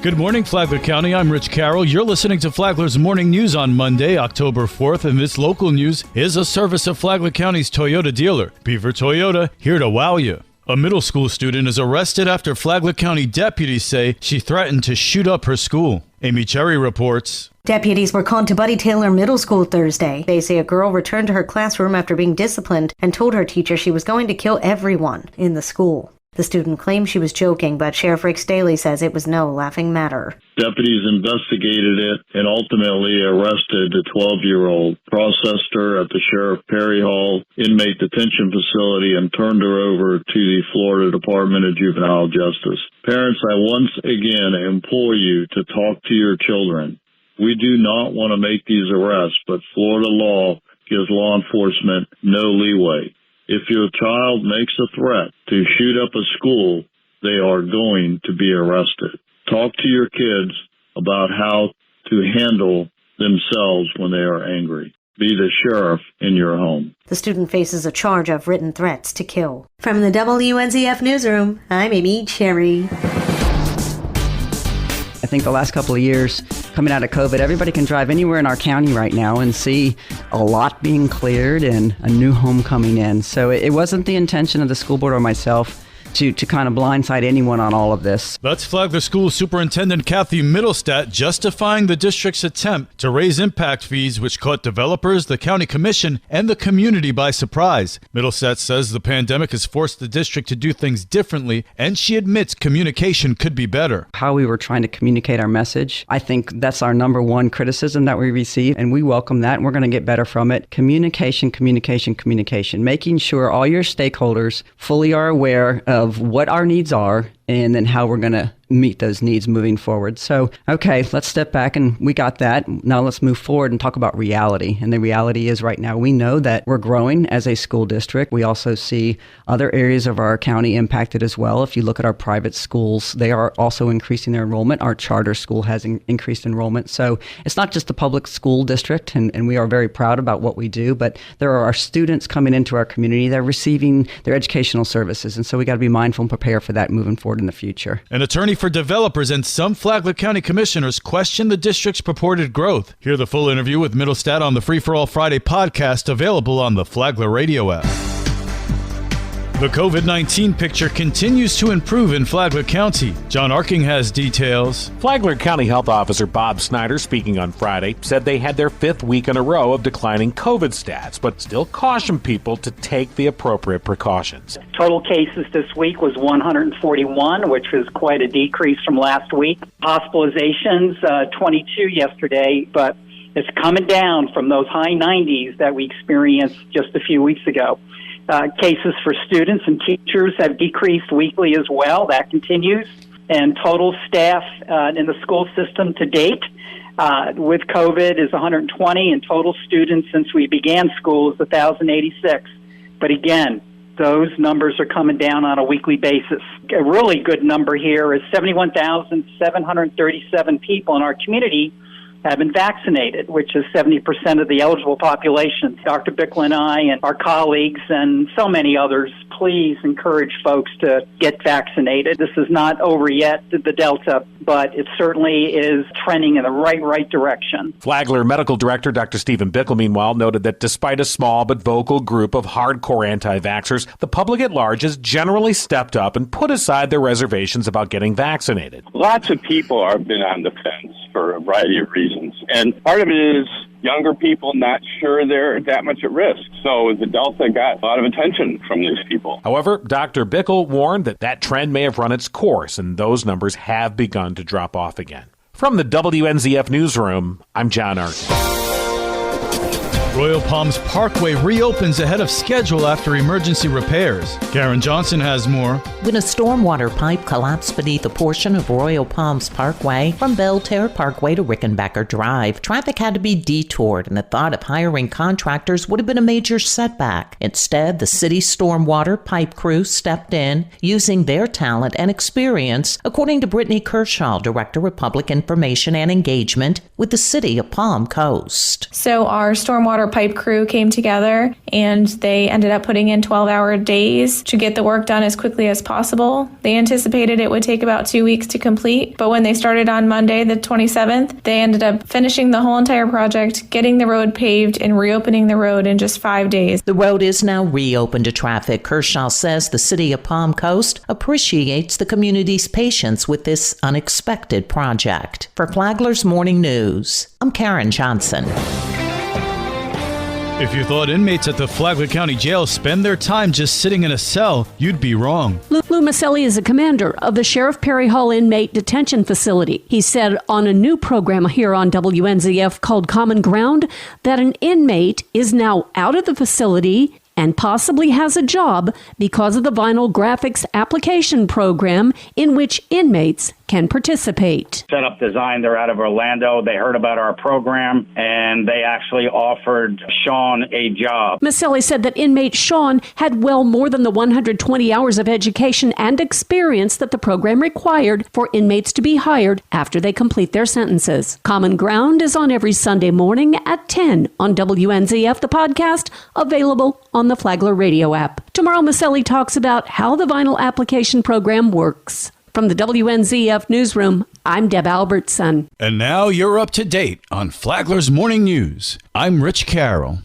Good morning, Flagler County. I'm Rich Carroll. You're listening to Flagler's Morning News on Monday, October 4th, and this local news is a service of Flagler County's Toyota dealer. Beaver Toyota, here to wow you. A middle school student is arrested after Flagler County deputies say she threatened to shoot up her school. Amy Cherry reports. Deputies were called to Buddy Taylor Middle School Thursday. They say a girl returned to her classroom after being disciplined and told her teacher she was going to kill everyone in the school. The student claimed she was joking, but Sheriff Rick Staley says it was no laughing matter. Deputies investigated it and ultimately arrested the 12-year-old, processed her at the Sheriff Perry Hall Inmate Detention Facility, and turned her over to the Florida Department of Juvenile Justice. Parents, I once again implore you to talk to your children. We do not want to make these arrests, but Florida law gives law enforcement no leeway. If your child makes a threat to shoot up a school, they are going to be arrested. Talk to your kids about how to handle themselves when they are angry. Be the sheriff in your home. The student faces a charge of written threats to kill. From the WNZF Newsroom, I'm Amy Cherry. I think the last couple of years, coming out of COVID, everybody can drive anywhere in our county right now and see a lot being cleared and a new home coming in. So it wasn't the intention of the school board or myself to kind of blindside anyone on all of this. That's Flagler School Superintendent Kathy Middlestat justifying the district's attempt to raise impact fees, which caught developers, the county commission, and the community by surprise. Middlestat says the pandemic has forced the district to do things differently, and she admits communication could be better. How we were trying to communicate our message, I think that's our number one criticism that we receive, and we welcome that, and we're going to get better from it. Communication, making sure all your stakeholders fully are aware of what our needs are and then how we're going to meet those needs moving forward. So, okay, let's step back, and we got that. Now let's move forward and talk about reality. And the reality is right now we know that we're growing as a school district. We also see other areas of our county impacted as well. If you look at our private schools, they are also increasing their enrollment. Our charter school has increased enrollment. So it's not just the public school district, and we are very proud about what we do, but there are our students coming into our community. They're receiving their educational services. And so we got to be mindful and prepare for that moving forward in the future. An attorney for developers and some Flagler County commissioners question the district's purported growth. Hear the full interview with Middlestat on the Free for All Friday podcast, available on the Flagler Radio app. The COVID-19 picture continues to improve in Flagler County. John Arking has details. Flagler County Health Officer Bob Snyder, speaking on Friday, said they had their fifth week in a row of declining COVID stats, but still cautioned people to take the appropriate precautions. Total cases this week was 141, which was quite a decrease from last week. Hospitalizations, 22 yesterday, but it's coming down from those high 90s that we experienced just a few weeks ago. Cases for students and teachers have decreased weekly as well. That continues. And total staff in the school system to date with COVID is 120, and total students since we began school is 1,086. But again, those numbers are coming down on a weekly basis. A really good number here is 71,737 people in our community have been vaccinated, which is 70% of the eligible population. Dr. Bickle and I and our colleagues and so many others, please encourage folks to get vaccinated. This is not over yet, the Delta, but it certainly is trending in the right direction. Flagler Medical Director Dr. Stephen Bickle, meanwhile, noted that despite a small but vocal group of hardcore anti-vaxxers, the public at large has generally stepped up and put aside their reservations about getting vaccinated. Lots of people have been on the fence for a variety of reasons. And part of it is younger people not sure they're that much at risk. So the Delta got a lot of attention from these people. However, Dr. Bickle warned that trend may have run its course, and those numbers have begun to drop off again. From the WNZF Newsroom, I'm John Arkin. Royal Palms Parkway reopens ahead of schedule after emergency repairs. Karen Johnson has more. When a stormwater pipe collapsed beneath a portion of Royal Palms Parkway from Belterre Parkway to Rickenbacker Drive, traffic had to be detoured, and the thought of hiring contractors would have been a major setback. Instead, the city's stormwater pipe crew stepped in, using their talent and experience, according to Brittany Kershaw, Director of Public Information and Engagement with the City of Palm Coast. So our stormwater pipe crew came together and they ended up putting in 12-hour days to get the work done as quickly as possible. They anticipated it would take about 2 weeks to complete, but when they started on Monday, the 27th, they ended up finishing the whole entire project, getting the road paved, and reopening the road in just 5 days. The road is now reopened to traffic. Kershaw says the city of Palm Coast appreciates the community's patience with this unexpected project. For Flagler's Morning News, I'm Karen Johnson. If you thought inmates at the Flagler County Jail spend their time just sitting in a cell, you'd be wrong. Lou Maselli is a commander of the Sheriff Perry Hall Inmate Detention Facility. He said on a new program here on WNZF called Common Ground that an inmate is now out of the facility and possibly has a job because of the vinyl graphics application program in which inmates can participate. Set up design, they're out of Orlando. They heard about our program and they actually offered Sean a job. Maselli said that inmate Sean had well more than the 120 hours of education and experience that the program required for inmates to be hired after they complete their sentences. Common Ground is on every Sunday morning at 10 on WNZF, the podcast, available on the Flagler radio app. Tomorrow, Maselli talks about how the vinyl application program works. From the WNZF Newsroom, I'm Deb Albertson. And now you're up to date on Flagler's Morning News. I'm Rich Carroll.